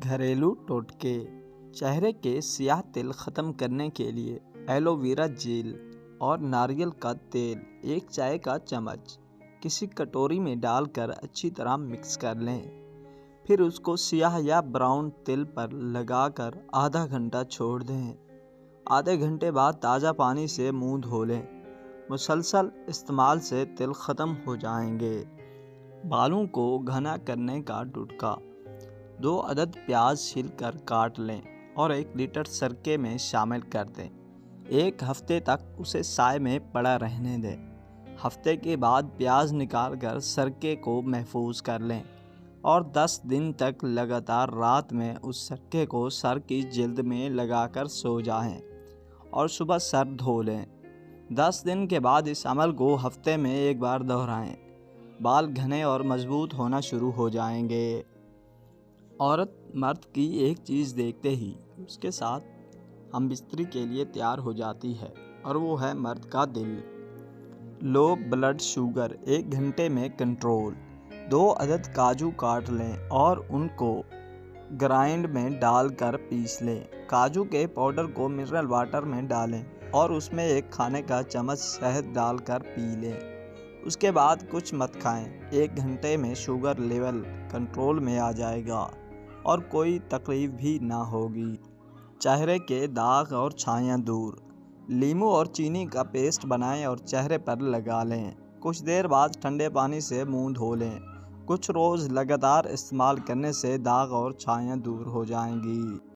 گھریلو ٹوٹکے۔ چہرے کے سیاہ تل ختم کرنے کے لیے ایلو ویرا جیل اور ناریل کا تیل 1 چائے کا چمچ کسی کٹوری میں ڈال کر اچھی طرح مکس کر لیں۔ پھر اس کو سیاہ یا براؤن تل پر لگا کر آدھا گھنٹہ چھوڑ دیں۔ آدھے گھنٹے بعد تازہ پانی سے منہ دھو لیں۔ مسلسل استعمال سے تل ختم ہو جائیں گے۔ بالوں کو گھنا کرنے کا ٹوٹکا۔ 2 عدد پیاز چھیل کر کاٹ لیں اور 1 لیٹر سرکے میں شامل کر دیں۔ 1 ہفتے تک اسے سائے میں پڑا رہنے دیں۔ ہفتے کے بعد پیاز نکال کر سرکے کو محفوظ کر لیں اور 10 دن تک لگاتار رات میں اس سرکے کو سر کی جلد میں لگا کر سو جائیں اور صبح سر دھو لیں۔ 10 دن کے بعد اس عمل کو ہفتے میں 1 بار دہرائیں۔ بال گھنے اور مضبوط ہونا شروع ہو جائیں گے۔ عورت مرد کی ایک چیز دیکھتے ہی اس کے ساتھ ہم بستری کے لیے تیار ہو جاتی ہے اور وہ ہے مرد کا دل۔ لو بلڈ شوگر 1 گھنٹے میں کنٹرول۔ 2 عدد کاجو کاٹ لیں اور ان کو گرائنڈ میں ڈال کر پیس لیں۔ کاجو کے پاؤڈر کو منرل واٹر میں ڈالیں اور اس میں 1 کھانے کا چمچ شہد ڈال کر پی لیں۔ اس کے بعد کچھ مت کھائیں۔ 1 گھنٹے میں شوگر لیول کنٹرول میں آ جائے گا اور کوئی تکلیف بھی نہ ہوگی۔ چہرے کے داغ اور چھائیاں دور۔ لیموں اور چینی کا پیسٹ بنائیں اور چہرے پر لگا لیں۔ کچھ دیر بعد ٹھنڈے پانی سے منہ دھو لیں۔ کچھ روز لگاتار استعمال کرنے سے داغ اور چھائیاں دور ہو جائیں گی۔